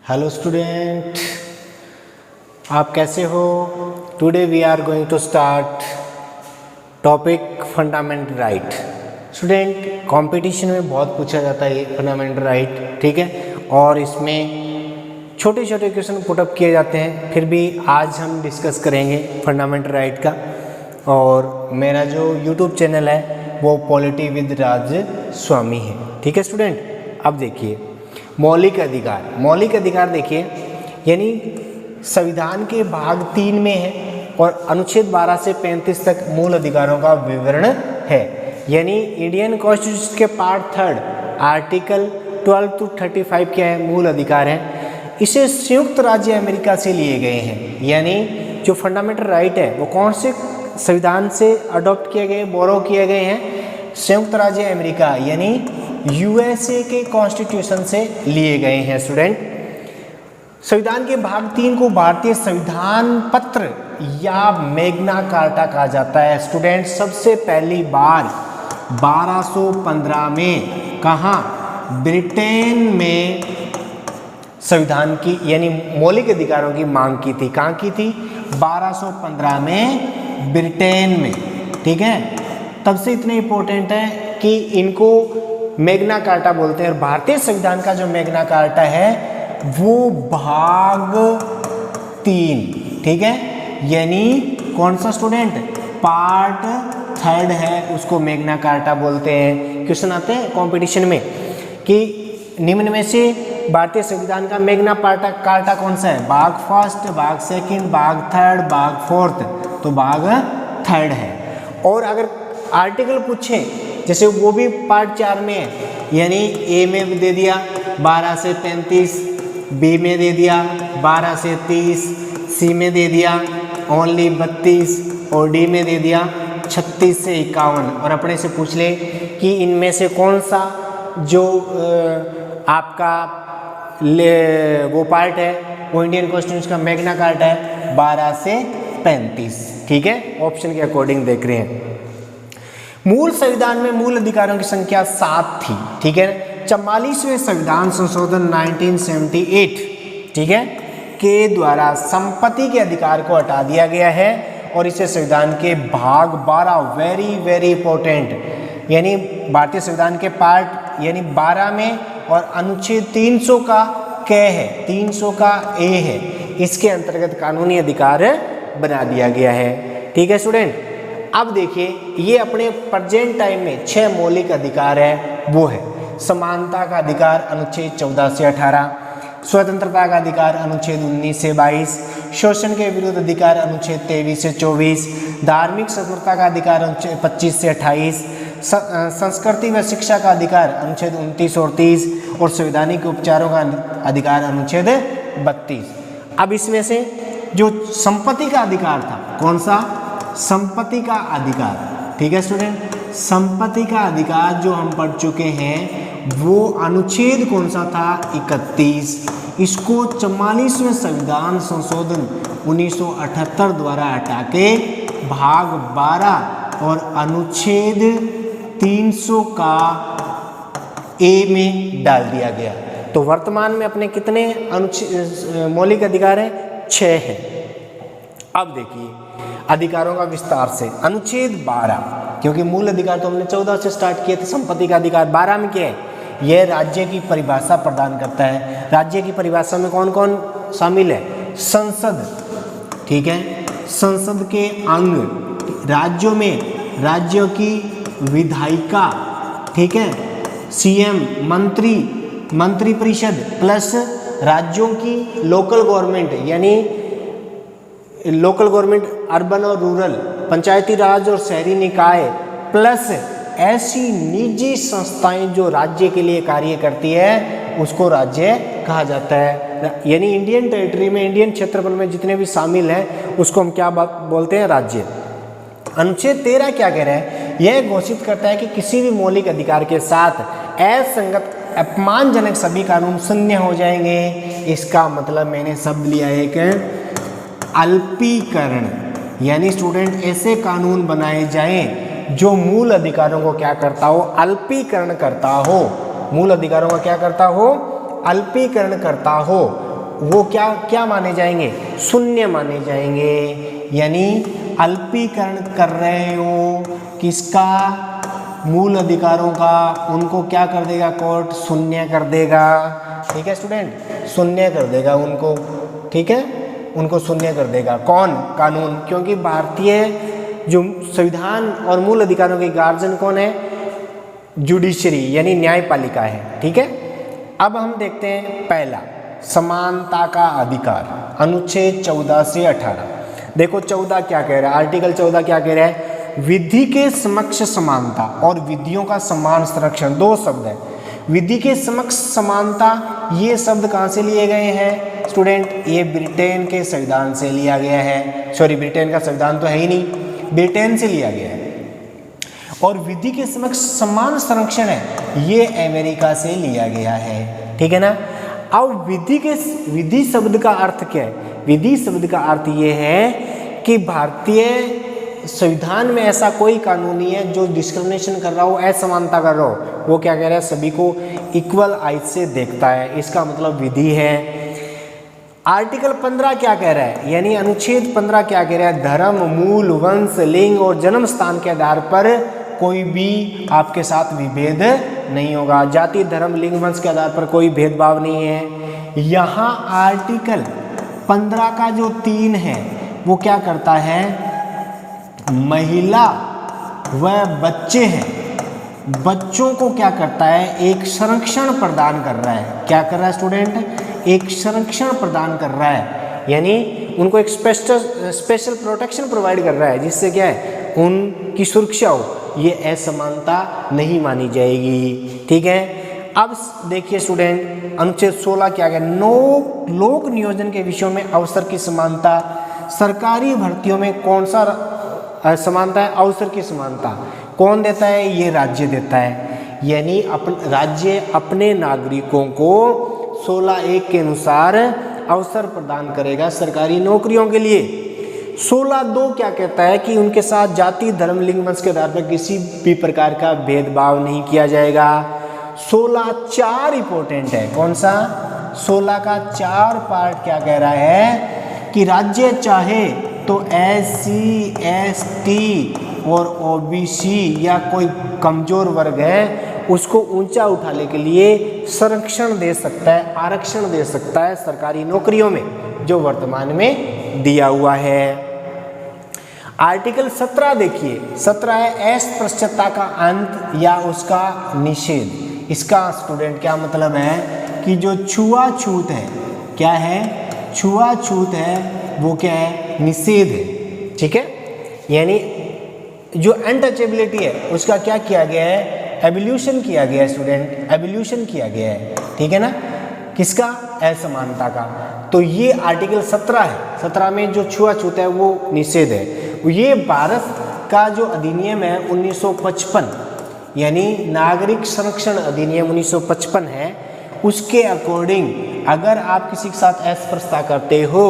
Hello student, आप कैसे हो? Today we are going to start topic fundamental right. Student, competition में बहुत पूछा जाता है ये फंडामेंटल राइट, ठीक है, और इसमें छोटे छोटे क्वेश्चन पुटअप किए जाते हैं। फिर भी आज हम डिस्कस करेंगे फंडामेंटल राइट का। और मेरा जो यूट्यूब चैनल है वो पॉलिटी विद राज स्वामी है, ठीक है स्टूडेंट। अब देखिए मौलिक अधिकार देखिए, यानी संविधान के भाग 3 में है और अनुच्छेद 12 से 35 तक मूल अधिकारों का विवरण है। यानी इंडियन कॉन्स्टिट्यूशन के पार्ट 3 आर्टिकल 12 to 35 क्या है? मूल अधिकार है। इसे संयुक्त राज्य अमेरिका से लिए गए हैं। यानी जो फंडामेंटल राइट है वो कौन से संविधान से अडॉप्ट किए गए, बोरो किए गए हैं? संयुक्त राज्य अमेरिका यानी यूएसए के कॉन्स्टिट्यूशन से लिए गए हैं। स्टूडेंट, संविधान के भाग 3 को भारतीय संविधान पत्र या मैग्ना कार्टा कहा जाता है। स्टूडेंट, सबसे पहली बार 1215 में कहाँ? ब्रिटेन में संविधान की यानी मौलिक अधिकारों की मांग की थी। कहाँ की थी? 1215 में ब्रिटेन में, ठीक है। तब से इतने इंपॉर्टेंट है कि इनको मैग्ना कार्टा बोलते हैं। और भारतीय संविधान का जो मैग्ना कार्टा है वो भाग 3, ठीक है, यानी कौन सा स्टूडेंट? पार्ट 3 है, उसको मैग्ना कार्टा बोलते हैं। क्वेश्चन आते हैं कंपटीशन में कि निम्न में से भारतीय संविधान का मैग्ना कार्टा कौन सा है? भाग 1, भाग 2, भाग 3, भाग 4, तो भाग 3 है। और अगर आर्टिकल पूछे जैसे वो भी पार्ट 4 में है, यानी ए में दे दिया 12 से 35, बी में दे दिया 12 से 30, सी में दे दिया ओनली 32 और डी में दे दिया 36 से 51। और अपने से पूछ ले कि इनमें से कौन सा जो आपका वो पार्ट है वो इंडियन कॉन्स्टिट्यूशन का मैग्ना कार्टा है 12 से 35, ठीक है। ऑप्शन के अकॉर्डिंग देख रहे हैं। मूल संविधान में मूल अधिकारों की संख्या 7 थी, ठीक है। 44वें संविधान संशोधन 1978, ठीक है, के द्वारा संपत्ति के अधिकार को हटा दिया गया है और इसे संविधान के भाग 12 वेरी वेरी इंपॉर्टेंट यानी भारतीय संविधान के पार्ट यानी 12 में और अनुच्छेद 300 का क है, 300 का ए है, इसके अंतर्गत कानूनी अधिकार बना दिया गया है, ठीक है स्टूडेंट। अब देखिए ये अपने प्रेजेंट टाइम में 6 मौलिक अधिकार है। वो है समानता का अधिकार अनुच्छेद 14 से 18, स्वतंत्रता का अधिकार अनुच्छेद 19 से 22, शोषण के विरुद्ध अधिकार अनुच्छेद 23 से 24, धार्मिक स्वतंत्रता का अधिकार अनुच्छेद 25 से 28, संस्कृति व शिक्षा का अधिकार अनुच्छेद 29 और 30 और संवैधानिक उपचारों का अधिकार अनुच्छेद 32। अब इसमें से जो संपत्ति का अधिकार था, कौन सा? संपत्ति का अधिकार, ठीक है स्टूडेंट। संपत्ति का अधिकार जो हम पढ़ चुके हैं वो अनुच्छेद कौन सा था? 31। इसको 44वें संविधान संशोधन 1978 द्वारा हटा के भाग 12 और अनुच्छेद 300 का ए में डाल दिया गया। तो वर्तमान में अपने कितने मौलिक अधिकार हैं? 6 है। अब देखिए अधिकारों का विस्तार से अनुच्छेद 12, क्योंकि मूल अधिकार तो हमने 14 से स्टार्ट किए थे, संपत्ति का अधिकार 12 में क्या है? यह राज्य की परिभाषा प्रदान करता है। राज्य की परिभाषा में कौन कौन शामिल है? संसद, ठीक है, संसद के अंग, राज्यों में राज्यों की विधायिका, ठीक है, सीएम, मंत्री परिषद प्लस राज्यों की लोकल गवर्नमेंट यानी लोकल गवर्नमेंट, अर्बन और रूरल, पंचायती राज और शहरी निकाय प्लस ऐसी निजी संस्थाएं जो राज्य के लिए कार्य करती है उसको राज्य कहा जाता है। यानी इंडियन टेरिटरी में, इंडियन क्षेत्रफल में जितने भी शामिल हैं उसको हम क्या बोलते हैं? राज्य। अनुच्छेद 13 क्या कह रहा है? यह घोषित करता है कि किसी भी मौलिक अधिकार के साथ असंगत अपमानजनक सभी कानून शून्य हो जाएंगे। इसका मतलब मैंने शब्द लिया है कि अल्पीकरण, यानी स्टूडेंट ऐसे कानून बनाए जाएं जो मूल अधिकारों को क्या करता हो? अल्पीकरण करता हो। मूल अधिकारों का क्या करता हो? अल्पीकरण करता हो। वो क्या क्या माने जाएंगे, शून्य माने जाएंगे। यानी अल्पीकरण कर रहे हो किसका, मूल अधिकारों का, उनको क्या कर देगा कोर्ट, शून्य कर देगा। ठीक है स्टूडेंट, शून्य कर देगा उनको, ठीक है, उनको शून्य कर देगा। कौन, कानून, क्योंकि भारतीय जो संविधान और मूल अधिकारों के गार्जियन कौन है, जुडिशरी यानी न्यायपालिका है। ठीक है, अब हम देखते हैं पहला, समानता का अधिकार, अनुच्छेद 14 से 18। देखो 14 क्या कह रहा है, आर्टिकल 14 क्या कह रहा है, विधि के समक्ष समानता और विधियों का समान संरक्षण, दो शब्द है। विधि के समक्ष समानता, ये शब्द कहाँ से लिए गए हैं स्टूडेंट, ये ब्रिटेन के संविधान से लिया गया है। सॉरी, ब्रिटेन का संविधान तो है ही नहीं, ब्रिटेन से लिया गया है। और विधि के समक्ष समान संरक्षण है, ये अमेरिका से लिया गया है। ठीक है ना। अब विधि शब्द का अर्थ क्या है, विधि शब्द का अर्थ ये है कि भारतीय संविधान में ऐसा कोई कानून नहीं है जो डिस्क्रिमिनेशन कर रहा हो, असमानता कर रहा हो। वो क्या कह रहा है, सभी को इक्वल आइज से देखता है, इसका मतलब विधि है। आर्टिकल 15 क्या कह रहा है, यानी अनुच्छेद 15 क्या कह रहा है, धर्म, मूल, वंश, लिंग और जन्म स्थान के आधार पर कोई भी आपके साथ विभेद नहीं होगा। जाति, धर्म, लिंग, वंश के आधार पर कोई भेदभाव नहीं है। यहाँ आर्टिकल 15 का जो 3 है वो क्या करता है, महिला व बच्चे हैं, बच्चों को क्या करता है, एक संरक्षण प्रदान कर रहा है। क्या कर रहा है स्टूडेंट, एक संरक्षण प्रदान कर रहा है, यानी उनको एक स्पेशल प्रोटेक्शन प्रोवाइड कर रहा है, जिससे क्या है, उनकी सुरक्षा हो, ये असमानता नहीं मानी जाएगी। ठीक है। अब देखिए स्टूडेंट, अनुच्छेद 16 क्या है, लोक नियोजन के विषयों में अवसर की समानता। सरकारी भर्तियों में कौन सा समानता है, अवसर की समानता। कौन देता है, ये राज्य देता है। यानी राज्य अपने नागरिकों को 16(1) के अनुसार अवसर प्रदान करेगा सरकारी नौकरियों के लिए। 16(2) क्या कहता है कि उनके साथ जाति, धर्म, लिंग, वंश के आधार पर किसी भी प्रकार का भेदभाव नहीं किया जाएगा। 16(4) इंपॉर्टेंट है, कौन सा, 16 का 4 पार्ट क्या कह रहा है कि राज्य चाहे तो SC, ST और OBC या कोई कमजोर वर्ग है उसको ऊंचा उठाने के लिए संरक्षण दे सकता है, आरक्षण दे सकता है सरकारी नौकरियों में, जो वर्तमान में दिया हुआ है। आर्टिकल 17 देखिए, 17 है अस्पृश्यता का अंत या उसका निषेध। इसका स्टूडेंट क्या मतलब है कि जो छुआछूत है, क्या है, छुआछूत है, वो क्या है, निषेध है। ठीक है, यानी जो अनटचेबिलिटी है उसका क्या किया गया है, एवोल्यूशन किया गया है स्टूडेंट, एवोल्यूशन किया गया है। ठीक है ना, किसका, असमानता का। तो ये आर्टिकल 17 है, 17 में जो छुआछूत है वो निषेध है। ये भारत का जो अधिनियम है 1955, यानी नागरिक संरक्षण अधिनियम 1955 है, उसके अकॉर्डिंग अगर आप किसी के साथ अस्पृश्यता करते हो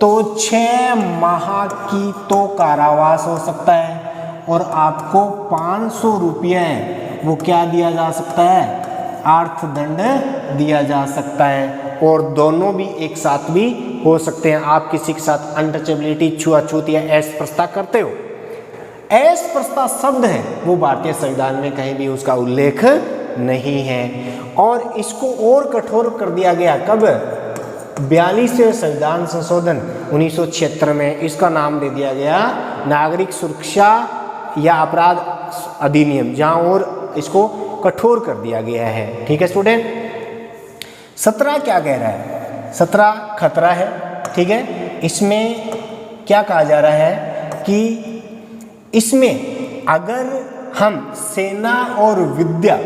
तो 6 माह की तो कारावास हो सकता है और आपको 500 रुपये वो क्या दिया जा सकता है, अर्थदंड दिया जा सकता है। और दोनों भी एक साथ भी हो सकते हैं। आप किसी के साथ अनटचेबिलिटी, छुआछूत या अस्पृश्यता करते हो, अस्पृश्यता शब्द है वो भारतीय संविधान में कहीं भी उसका उल्लेख नहीं है। और इसको और कठोर कर दिया गया कब, 42वें संविधान संशोधन 1976 में। इसका नाम दे दिया गया नागरिक सुरक्षा या अपराध अधिनियम, जहां और इसको कठोर कर दिया गया है। ठीक है स्टूडेंट। 17 क्या कह रहा है, 17 खतरा है। ठीक है, इसमें क्या कहा जा रहा है कि इसमें अगर हम सेना और विद्या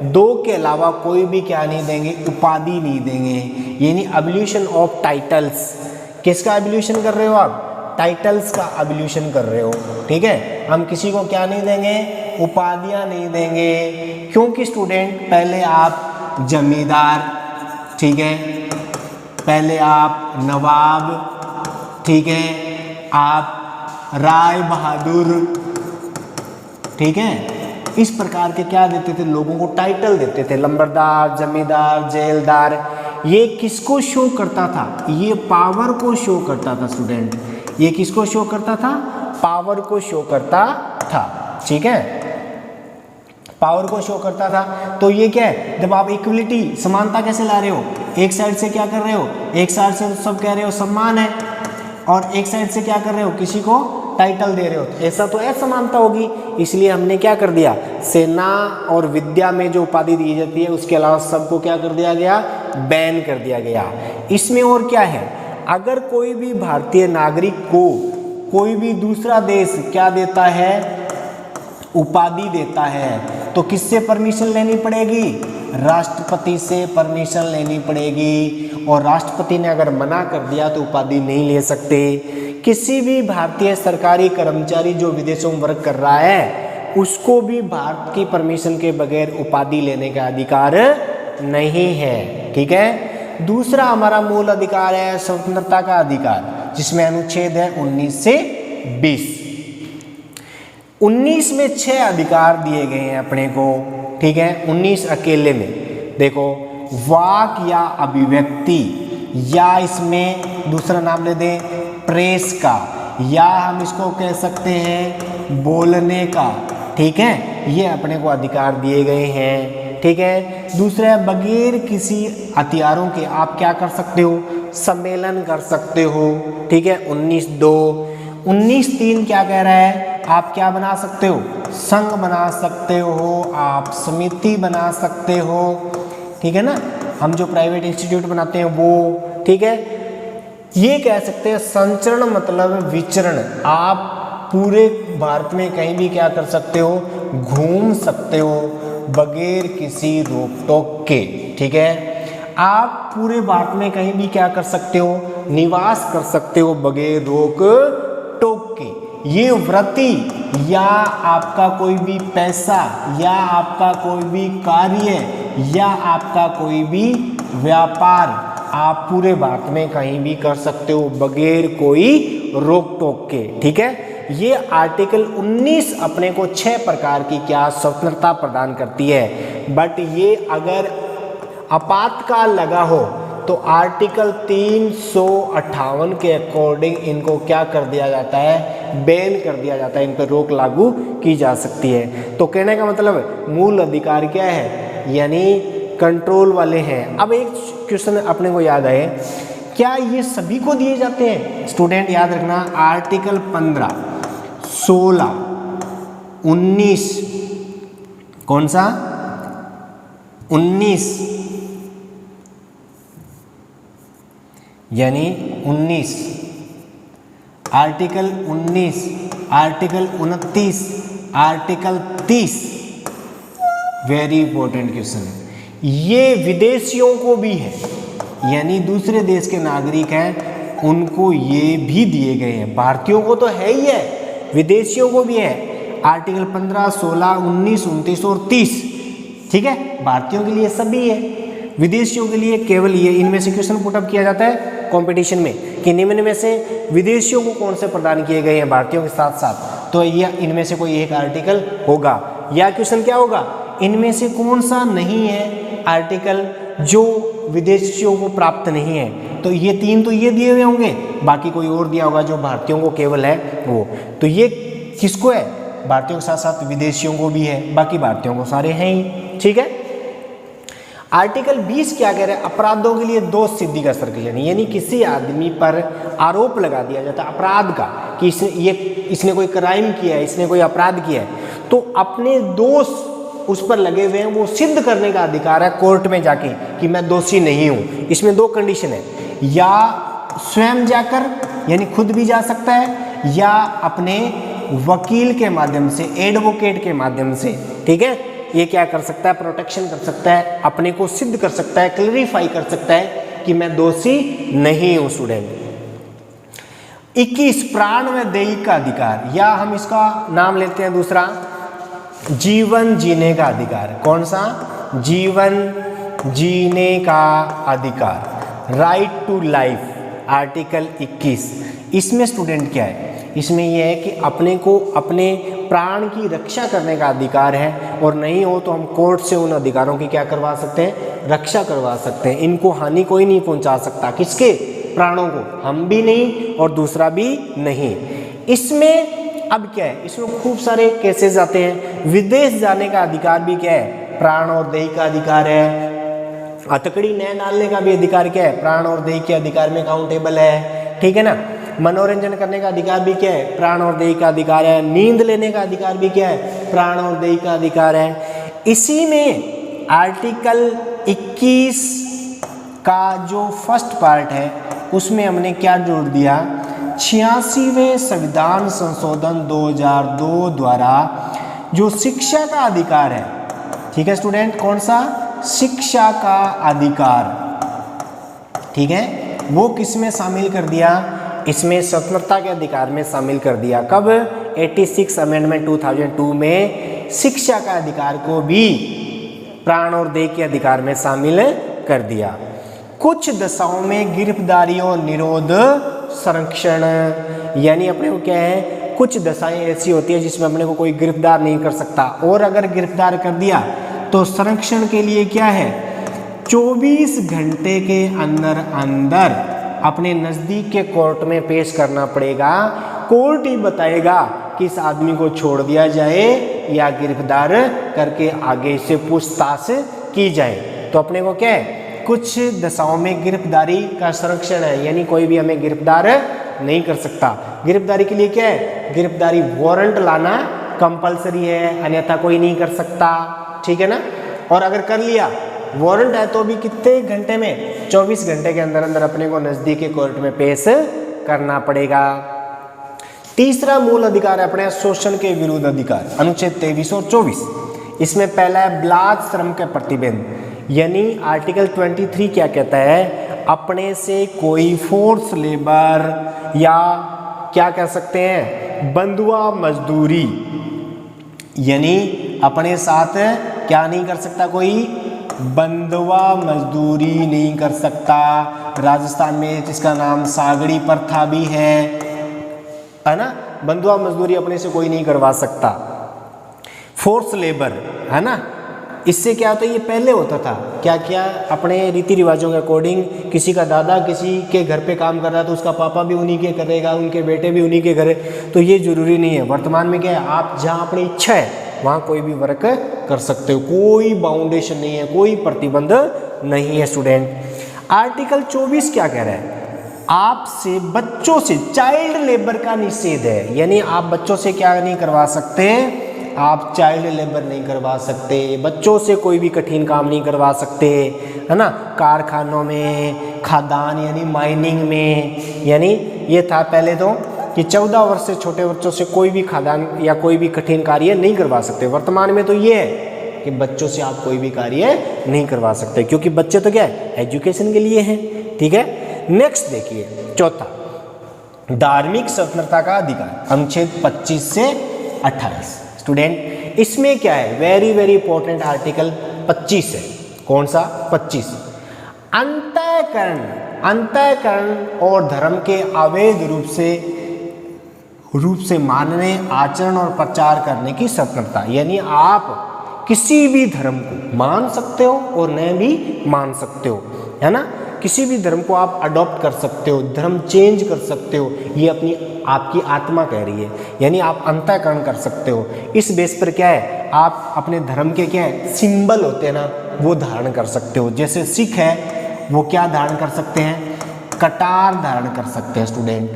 दो के अलावा कोई भी क्या नहीं देंगे, उपाधि नहीं देंगे, यानी एबोल्यूशन ऑफ टाइटल्स। किसका एबोल्यूशन कर रहे हो आप, टाइटल्स का एबोल्यूशन कर रहे हो। ठीक है, हम किसी को क्या नहीं देंगे, उपाधियां नहीं देंगे। क्योंकि स्टूडेंट पहले आप जमींदार, ठीक है, पहले आप नवाब, ठीक है, आप राय बहादुर, ठीक है, इस प्रकार के क्या देते थे, लोगों को टाइटल देते थे, लंबरदार, जमींदार, जेलदार। ये किसको शो करता था? ये पावर को शो करता था स्टूडेंट। ये किसको शो करता था? पावर को शो करता था। ठीक है, पावर को शो करता था। तो ये क्या है, जब आप इक्वलिटी समानता कैसे ला रहे हो, एक साइड से क्या कर रहे हो, एक साइड से तो सब कह रहे हो सम्मान है, और एक साइड से क्या कर रहे हो, किसी को टाइटल दे रहे हो, ऐसा तो असमानता होगी। इसलिए हमने क्या कर दिया, सेना और विद्या में जो उपाधि दी जाती है उसके अलावा सबको क्या कर दिया गया, बैन कर दिया गया। इसमें और क्या है, अगर कोई भी भारतीय नागरिक को कोई भी दूसरा देश क्या देता है, उपाधि देता है, तो किससे परमिशन लेनी पड़ेगी, राष्ट्रपति से परमिशन लेनी पड़ेगी। और राष्ट्रपति ने अगर मना कर दिया तो उपाधि नहीं ले सकते। किसी भी भारतीय सरकारी कर्मचारी जो विदेशों में वर्क कर रहा है उसको भी भारत की परमिशन के बगैर उपाधि लेने का अधिकार नहीं है। ठीक है, दूसरा हमारा मूल अधिकार है स्वतंत्रता का अधिकार, जिसमें अनुच्छेद है 19 से 20। 19 में 6 अधिकार दिए गए हैं अपने को। ठीक है, 19 अकेले में देखो, वाक या अभिव्यक्ति, या इसमें दूसरा नाम ले दें प्रेस का, या हम इसको कह सकते हैं बोलने का। ठीक है, ये अपने को अधिकार दिए गए हैं। ठीक है, दूसरा है बगैर किसी हथियारों के आप क्या कर सकते हो, सम्मेलन कर सकते हो। ठीक है, 19(2). 19(3) क्या कह रहा है, आप क्या बना सकते हो, संघ बना सकते हो, आप समिति बना सकते हो। ठीक है ना, हम जो प्राइवेट इंस्टीट्यूट बनाते हैं वो। ठीक है, ये कह सकते हैं संचरण मतलब विचरण, आप पूरे भारत में कहीं भी क्या कर सकते हो, घूम सकते हो बगैर किसी रोक टोक के। ठीक है, आप पूरे भारत में कहीं भी क्या कर सकते हो, निवास कर सकते हो बगैर रोक टोक के। ये वृत्ति या आपका कोई भी पैसा या आपका कोई भी कार्य या आपका कोई भी व्यापार आप पूरे भारत में कहीं भी कर सकते हो बगैर कोई रोक टोक के। ठीक है, ये आर्टिकल 19 अपने को 6 प्रकार की क्या स्वतंत्रता प्रदान करती है। बट ये अगर आपातकाल लगा हो तो आर्टिकल 358 के अकॉर्डिंग इनको क्या कर दिया जाता है, बैन कर दिया जाता है, इन पर रोक लागू की जा सकती है। तो कहने का मतलब मूल अधिकार क्या है, यानी कंट्रोल वाले हैं। अब एक क्वेश्चन अपने को याद आए, क्या ये सभी को दिए जाते हैं? स्टूडेंट याद रखना, आर्टिकल 15, 16, 19, कौन सा 19 यानी 19, article 19, article 29, article 30, very important question. ये विदेशियों को भी है, यानी दूसरे देश के नागरिक हैं उनको ये भी दिए गए हैं। भारतीयों को तो है ही है, विदेशियों को भी है। आर्टिकल 15, 16, 19, 29 और 30। ठीक है, भारतीयों के लिए सभी है, विदेशियों के लिए केवल ये। इनमें से क्वेश्चन पुटअप किया जाता है कंपटीशन में कि निम्न में से विदेशियों को कौन से प्रदान किए गए हैं भारतीयों के साथ साथ, तो यह इनमें से कोई एक आर्टिकल होगा। या क्वेश्चन क्या होगा, इनमें से कौन सा नहीं है आर्टिकल जो विदेशियों को प्राप्त नहीं है। तो ये 3 तो ये दिए हुए होंगे, बाकी कोई और दिया होगा जो भारतीयों को केवल है वो। तो ये किसको है, भारतीयों के साथ साथ विदेशियों को भी है, बाकी भारतीयों को सारे हैं ही। ठीक है, आर्टिकल 20 क्या कह रहे हैं, अपराधों के लिए दोष सिद्धि का सर्कल, यानी किसी आदमी पर आरोप लगा दिया जाता है अपराध का कि इसने कोई क्राइम किया है, इसने कोई अपराध किया है, तो अपने दोष उस पर लगे हुए हैं वो सिद्ध करने का अधिकार है कोर्ट में जाके कि मैं दोषी नहीं हूं। इसमें 2 कंडीशन है, या स्वयं जाकर यानी खुद भी जा सकता है, या अपने वकील के माध्यम से, एडवोकेट के माध्यम से। ठीक है, ये क्या कर सकता है, प्रोटेक्शन कर सकता है, अपने को सिद्ध कर सकता है, क्लैरिफाई कर सकता है कि मैं दोषी नहीं हूं। स्टूडेंट 21 प्राण में दैहिक का अधिकार, या हम इसका नाम लेते हैं दूसरा जीवन जीने का अधिकार। कौन सा, जीवन जीने का अधिकार, राइट टू लाइफ, आर्टिकल 21। इसमें स्टूडेंट क्या है, इसमें यह है कि अपने को अपने प्राण की रक्षा करने का अधिकार है, और नहीं हो तो हम कोर्ट से उन अधिकारों की क्या करवा सकते हैं, रक्षा करवा सकते हैं। इनको हानि कोई नहीं पहुंचा सकता, किसके? प्राणों को, हम भी नहीं और दूसरा भी नहीं। इसमें अब क्या है, इसमें खूब सारे केसेस आते हैं। विदेश जाने का अधिकार भी क्या है? प्राण और देह का अधिकार है। हथकड़ी न डालने का भी अधिकार क्या है? प्राण और देह के अधिकार में काउंटेबल है, ठीक है ना। मनोरंजन करने का अधिकार भी क्या है? प्राण और देह का अधिकार है। नींद लेने का अधिकार भी क्या है? प्राण और देह का अधिकार है। इसी में आर्टिकल 21 का जो फर्स्ट पार्ट है उसमें हमने क्या जोड़ दिया? 86वें संविधान संशोधन 2002 द्वारा जो शिक्षा का अधिकार है, ठीक है स्टूडेंट, कौन सा? शिक्षा का अधिकार, ठीक है, वो किस में शामिल कर दिया? इसमें स्वतंत्रता के अधिकार में शामिल कर दिया। कब? 86 अमेंडमेंट 2002 में शिक्षा का अधिकार को भी प्राण और देह के अधिकार में शामिल कर दिया। कुछ दशाओं में गिरफ्तारी और निरोध संरक्षण, यानी अपने को क्या है, कुछ दशाएं ऐसी होती है जिसमें अपने को कोई गिरफ्तार नहीं कर सकता, और अगर गिरफ्तार कर दिया तो संरक्षण के लिए क्या है? 24 घंटे के अंदर अंदर अपने नज़दीक के कोर्ट में पेश करना पड़ेगा। कोर्ट ही बताएगा कि इस आदमी को छोड़ दिया जाए या गिरफ्तार करके आगे से पूछताछ की जाए। तो अपने को क्या है, कुछ दशाओं में गिरफ्तारी का संरक्षण है, यानी कोई भी हमें गिरफ्तार नहीं कर सकता। गिरफ्तारी के लिए क्या है? गिरफ्तारी वारंट लाना कंपलसरी है, अन्यथा कोई नहीं कर सकता, ठीक है ना। और अगर कर लिया, वारंट है, तो भी कितने घंटे में? 24 घंटे के अंदर अंदर अपने को नजदीक के कोर्ट में पेश करना पड़ेगा। तीसरा मूल अधिकार है अपने शोषण के विरुद्ध अधिकार, अनुच्छेद 23 और 24। इसमें पहला है ब्लात श्रम के प्रतिबंध, यानी आर्टिकल 23 क्या कहता है? अपने से कोई फोर्स लेबर या क्या कह सकते हैं, बंधुआ मजदूरी, यानी अपने साथ क्या नहीं कर सकता? कोई बंधुआ मजदूरी नहीं कर सकता। राजस्थान में जिसका नाम सागड़ी प्रथा भी है ना, बंधुआ मजदूरी अपने से कोई नहीं करवा सकता। फोर्स लेबर है ना, इससे क्या होता है? ये पहले होता था क्या क्या, अपने रीति रिवाजों के अकॉर्डिंग किसी का दादा किसी के घर पे काम कर रहा है तो उसका पापा भी उन्हीं के करेगा, उनके बेटे भी उन्हीं के करे, तो ये जरूरी नहीं है। वर्तमान में क्या है, आप जहाँ अपनी इच्छा है वहाँ कोई भी वर्क कर सकते हो, कोई बाउंडेशन नहीं है, कोई प्रतिबंध नहीं है स्टूडेंट। आर्टिकल 24 क्या कह रहा है? आपसे बच्चों से चाइल्ड लेबर का निषेध है, यानी आप बच्चों से क्या नहीं करवा सकते? आप चाइल्ड लेबर नहीं करवा सकते, बच्चों से कोई भी कठिन काम नहीं करवा सकते, है ना। कारखानों में, खादान यानी माइनिंग में, यानी ये था पहले तो कि 14 वर्ष से छोटे बच्चों से कोई भी खादान या कोई भी कठिन कार्य नहीं करवा सकते। वर्तमान में तो ये है कि बच्चों से आप कोई भी कार्य नहीं करवा सकते, क्योंकि बच्चे तो क्या है, एजुकेशन के लिए हैं, ठीक है। नेक्स्ट देखिए, चौथा, धार्मिक स्वतंत्रता का अधिकार, अनुच्छेद 25 से 28। स्टूडेंट इसमें क्या है, वेरी वेरी इंपॉर्टेंट आर्टिकल 25 है। कौन सा? 25। अंतःकरण और धर्म के अवैध रूप से मानने, आचरण और प्रचार करने की स्वतंत्रता, यानी आप किसी भी धर्म को मान सकते हो और न भी मान सकते हो, है ना। किसी भी धर्म को आप अडॉप्ट कर सकते हो, धर्म चेंज कर सकते हो, ये अपनी आपकी आत्मा कह रही है, यानी आप अंतःकरण कर सकते हो। इस बेस पर क्या है, आप अपने धर्म के क्या है सिंबल होते हैं ना, वो धारण कर सकते हो। जैसे सिख है, वो क्या धारण कर सकते हैं? कटार धारण कर सकते हैं स्टूडेंट,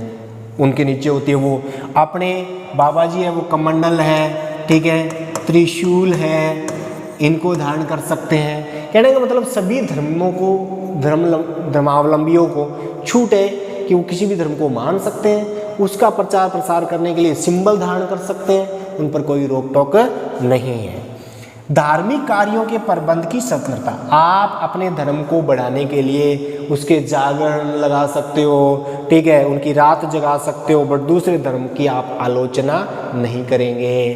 उनके नीचे होती है वो। अपने बाबा जी है वो कमंडल है, ठीक है, त्रिशूल है, इनको धारण कर सकते हैं। कहने का मतलब सभी धर्मों को, धर्मावलंबियों को छूट है कि वो किसी भी धर्म को मान सकते हैं, उसका प्रचार प्रसार करने के लिए सिंबल धारण कर सकते हैं, उन पर कोई रोक टोक नहीं है। धार्मिक कार्यों के प्रबंध की स्वतंत्रता, आप अपने धर्म को बढ़ाने के लिए उसके जागरण लगा सकते हो, ठीक है, उनकी रात जगा सकते हो, बट दूसरे धर्म की आप आलोचना नहीं करेंगे।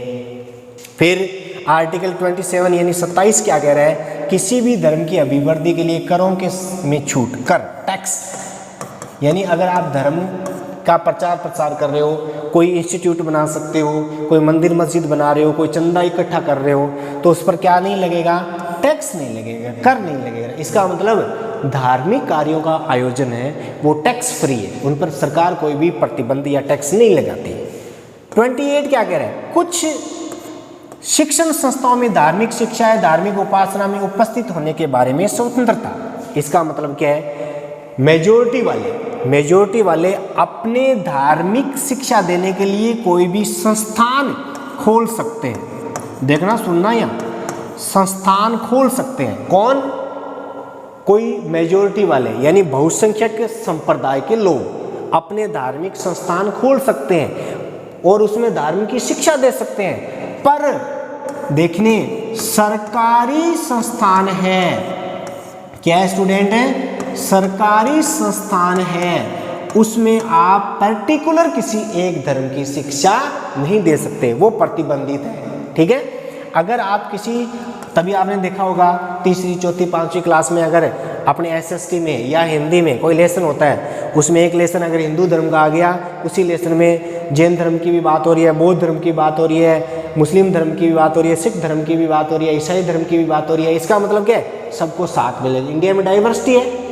फिर आर्टिकल 27 यानी 27 क्या कह रहा है? किसी भी धर्म की अभिवृद्धि के लिए करों के में छूट, कर, टैक्स, यानी अगर आप धर्म का प्रचार प्रसार कर रहे हो, कोई इंस्टीट्यूट बना सकते हो, कोई मंदिर मस्जिद बना रहे हो, कोई चंदा इकट्ठा कर रहे हो, तो उस पर क्या नहीं लगेगा? टैक्स नहीं लगेगा, कर नहीं लगेगा। इसका मतलब धार्मिक कार्यों का आयोजन है वो टैक्स फ्री है, उन पर सरकार कोई भी प्रतिबंध या टैक्स नहीं लगाती। 28 क्या कह रहे हैं, कुछ शिक्षण संस्थाओं में धार्मिक शिक्षा या धार्मिक उपासना में उपस्थित होने के बारे में स्वतंत्रता। इसका मतलब क्या है, मेजोरिटी वाले अपने धार्मिक शिक्षा देने के लिए कोई भी संस्थान खोल सकते हैं। देखना सुनना, यहाँ संस्थान खोल सकते हैं कौन, कोई मेजोरिटी वाले यानी बहुसंख्यक संप्रदाय के लोग अपने धार्मिक संस्थान खोल सकते हैं और उसमें धार्मिक की शिक्षा दे सकते हैं। पर देखने सरकारी संस्थान है, क्या है स्टूडेंट है, सरकारी संस्थान है, उसमें आप पर्टिकुलर किसी एक धर्म की शिक्षा नहीं दे सकते, वो प्रतिबंधित है। ठीक है, अगर आप किसी, तभी आपने देखा होगा तीसरी चौथी पांचवी क्लास में अगर अपने एसएसटी में या हिंदी में कोई लेसन होता है, उसमें एक लेसन अगर हिंदू धर्म का आ गया, उसी लेसन में जैन धर्म की भी बात हो रही है, बौद्ध धर्म की बात हो रही है, मुस्लिम धर्म की भी बात हो रही है, सिख धर्म की भी बात हो रही है, ईसाई धर्म की भी बात हो रही है। इसका मतलब क्या है, सबको साथ में ले, इंडिया में डाइवर्सिटी है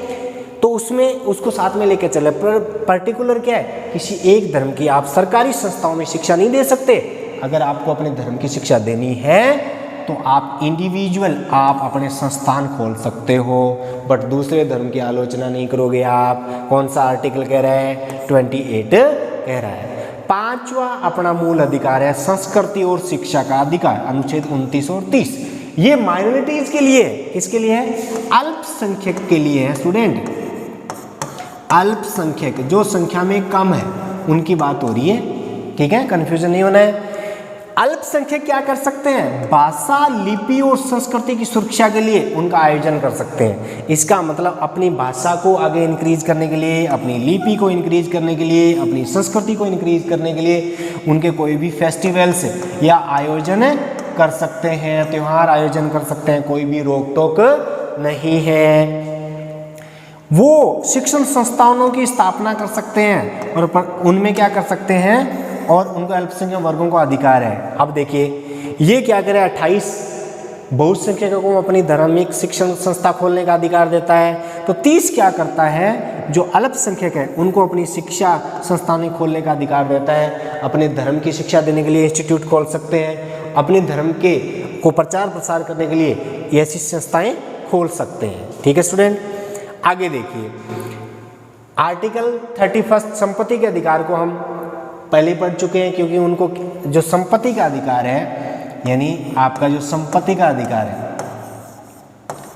तो उसमें उसको साथ में लेके चले। पर पर्टिकुलर क्या है, किसी एक धर्म की आप सरकारी संस्थाओं में शिक्षा नहीं दे सकते। अगर आपको अपने धर्म की शिक्षा देनी है तो आप इंडिविजुअल आप अपने संस्थान खोल सकते हो, बट दूसरे धर्म की आलोचना नहीं करोगे आप। कौन सा आर्टिकल कह रहा है, 28 कह रहा है। पांचवा अपना मूल अधिकार है संस्कृति और शिक्षा का अधिकार, अनुच्छेद 29 और 30। ये माइनॉरिटीज के लिए, किसके लिए है, अल्पसंख्यक के लिए है स्टूडेंट। अल्पसंख्यक जो संख्या में कम है उनकी बात हो रही है, ठीक है, कंफ्यूजन नहीं होना है। अल्पसंख्यक क्या कर सकते हैं, भाषा, लिपि और संस्कृति की सुरक्षा के लिए उनका आयोजन कर सकते हैं। इसका मतलब अपनी भाषा को आगे इंक्रीज करने के लिए, अपनी लिपि को इंक्रीज करने के लिए, अपनी संस्कृति को इंक्रीज करने के लिए उनके कोई भी फेस्टिवल्स या आयोजन कर सकते हैं, त्यौहार आयोजन कर सकते हैं, कोई भी रोक टोक नहीं है। वो शिक्षण संस्थानों की स्थापना कर सकते हैं और उनमें क्या कर सकते हैं, और उनको अल्पसंख्यक वर्गों को अधिकार है। अब देखिए ये क्या करे, 28 बहुसंख्यकों को अपनी धार्मिक शिक्षण संस्था खोलने का अधिकार देता है, तो 30 क्या करता है, जो अल्पसंख्यक है उनको अपनी शिक्षा संस्थानें खोलने का अधिकार देता है। अपने धर्म की शिक्षा देने के लिए इंस्टीट्यूट खोल सकते हैं, अपने धर्म के को प्रचार प्रसार करने के लिए ऐसी संस्थाएं खोल सकते हैं। ठीक है स्टूडेंट, आगे देखिए आर्टिकल 31 संपत्ति के अधिकार को हम पहले पढ़ चुके हैं, क्योंकि उनको जो संपत्ति का अधिकार है, यानी आपका जो संपत्ति का अधिकार है,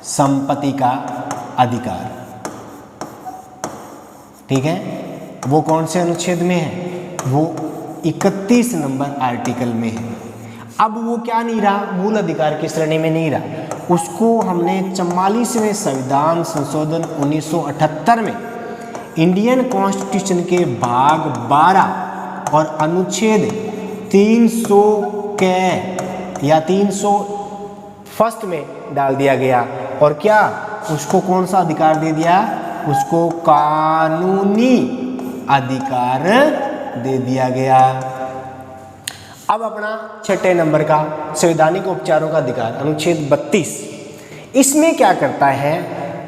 संपत्ति का अधिकार, ठीक है, वो कौन से अनुच्छेद में है, वो 31 नंबर आर्टिकल में है। अब वो क्या नहीं रहा, मूल अधिकार की श्रेणी में नहीं रहा, उसको हमने 44वें संविधान संशोधन 1978 में इंडियन कॉन्स्टिट्यूशन के भाग 12 और अनुच्छेद 300 के या 301 में डाल दिया गया। और क्या उसको कौन सा अधिकार दे दिया, उसको कानूनी अधिकार दे दिया गया। अब अपना 6 नंबर का संवैधानिक उपचारों का अधिकार, अनुच्छेद 32, इसमें क्या करता है,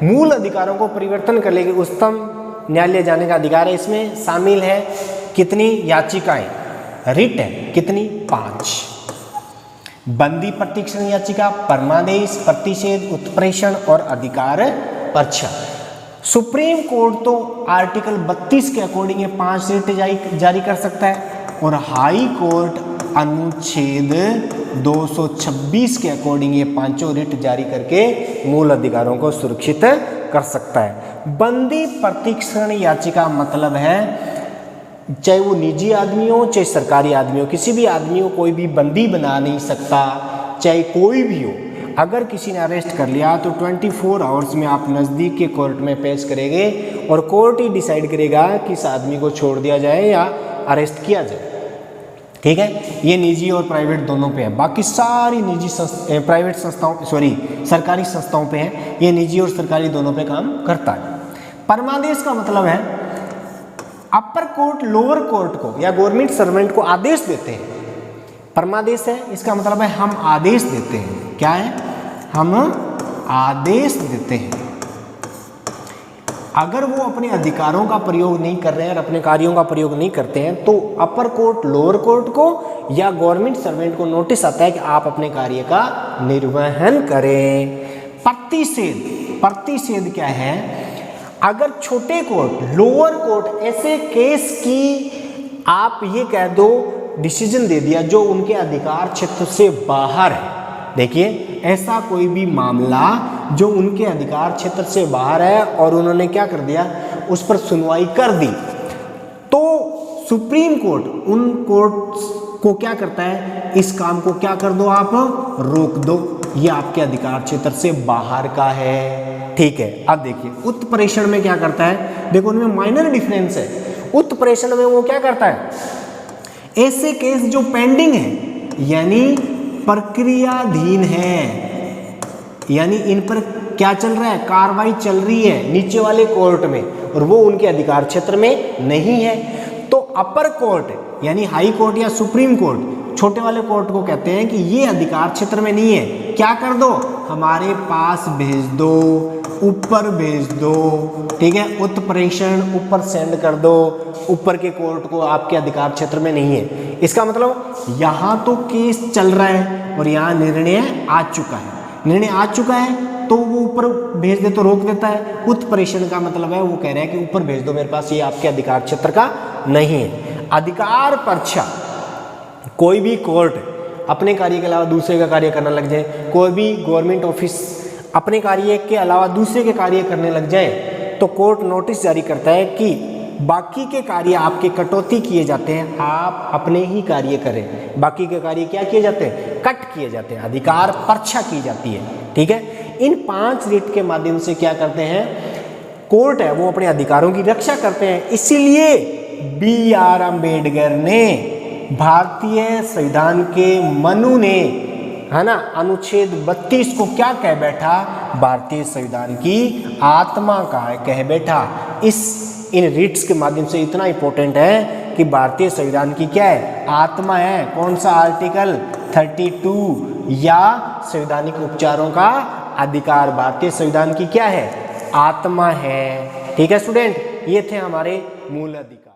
मूल अधिकारों को परिवर्तन करने के उच्चतम न्यायालय जाने का अधिकार है। इसमें शामिल है कितनी याचिकाएं, रिट है कितनी, 5। बंदी प्रतिक्षण याचिका, परमादेश, प्रतिषेध, उत्प्रेषण और अधिकार परीक्षा। सुप्रीम कोर्ट तो आर्टिकल 32 के अकॉर्डिंग 5 रिट जारी कर सकता है, और हाई कोर्ट अनुच्छेद 226 के अकॉर्डिंग ये 5 रिट जारी करके मूल अधिकारों को सुरक्षित कर सकता है। बंदी प्रतिक्षण याचिका मतलब है चाहे वो निजी आदमी हो चाहे सरकारी आदमी हो, किसी भी आदमी को कोई भी बंदी बना नहीं सकता, चाहे कोई भी हो। अगर किसी ने अरेस्ट कर लिया तो 24 आवर्स में आप नज़दीक के कोर्ट में पेश करेंगे और कोर्ट ही डिसाइड करेगा कि इस आदमी को छोड़ दिया जाए या अरेस्ट किया जाए। ठीक है, ये निजी और प्राइवेट दोनों पे है, बाकी सारी निजी प्राइवेट संस्थाओं सरकारी संस्थाओं पे है, ये निजी और सरकारी दोनों पे काम करता है। परमादेश का मतलब है अपर कोर्ट लोअर कोर्ट को या गवर्नमेंट सर्वेंट को आदेश देते हैं। परमादेश है, इसका मतलब है हम आदेश देते हैं। क्या है, हम आदेश देते हैं। अगर वो अपने अधिकारों का प्रयोग नहीं कर रहे हैं और अपने कार्यों का प्रयोग नहीं करते हैं तो अपर कोर्ट लोअर कोर्ट को या गवर्नमेंट सर्वेंट को नोटिस आता है कि आप अपने कार्य का निर्वहन करें। प्रतिषेध क्या है? अगर छोटे कोर्ट लोअर कोर्ट ऐसे केस की आप ये कह दो डिसीजन दे दिया जो उनके अधिकार क्षेत्र से बाहर है, देखिए ऐसा कोई भी मामला जो उनके अधिकार क्षेत्र से बाहर है और उन्होंने क्या कर दिया, उस पर सुनवाई कर दी, तो सुप्रीम कोर्ट उन कोर्ट्स को क्या करता है, इस काम को क्या कर दो, आप रोक दो, ये आपके अधिकार क्षेत्र से बाहर का है। ठीक है, अब देखिए उत्प्रेषण में क्या करता है, देखो उनमें माइनर डिफरेंस है। उत्प्रेषण में वो क्या करता है, ऐसे केस जो पेंडिंग है यानी प्रक्रियाधीन है, यानी इन पर क्या चल रहा है, कार्रवाई चल रही है नीचे वाले कोर्ट में और वो उनके अधिकार क्षेत्र में नहीं है, तो अपर कोर्ट यानी हाई कोर्ट या सुप्रीम कोर्ट छोटे वाले कोर्ट को कहते हैं कि ये अधिकार क्षेत्र में नहीं है, क्या कर दो, हमारे पास भेज दो, ऊपर भेज दो। ठीक है, उत्प्रेषण ऊपर सेंड कर दो, ऊपर के कोर्ट को, आपके अधिकार क्षेत्र में नहीं है। इसका मतलब यहाँ तो केस चल रहा है और यहाँ निर्णय आ चुका है, निर्णय आ चुका है तो वो ऊपर भेज दे तो रोक देता है। उत्प्रेषण का मतलब है वो कह रहा है कि ऊपर भेज दो, मेरे पास ये आपके अधिकार क्षेत्र का नहीं है। अधिकार परीक्षा, कोई भी कोर्ट अपने कार्य के अलावा दूसरे का कार्य करने लग जाए, कोई भी गवर्नमेंट ऑफिस अपने कार्य के अलावा दूसरे के कार्य करने लग जाए तो कोर्ट नोटिस जारी करता है कि बाकी के कार्य आपके कटौती किए जाते हैं, आप अपने ही कार्य करें। बाकी के कार्य क्या किए जाते हैं, कट किए जाते हैं, अधिकार परीक्षा की जाती है। ठीक है, इन 5 रिट के माध्यम से क्या करते हैं, कोर्ट है वो अपने अधिकारों की रक्षा करते हैं। इसीलिए BR अम्बेडकर ने भारतीय संविधान के मनु ने, है ना, अनुच्छेद 32 को क्या कह बैठा, भारतीय संविधान की आत्मा का कह बैठा। इन रिट्स के माध्यम से इतना इंपॉर्टेंट है कि भारतीय संविधान की क्या है, आत्मा है। कौन सा, आर्टिकल 32 या संवैधानिक उपचारों का अधिकार भारतीय संविधान की क्या है, आत्मा है। ठीक है स्टूडेंट, ये थे हमारे मूल अधिकार।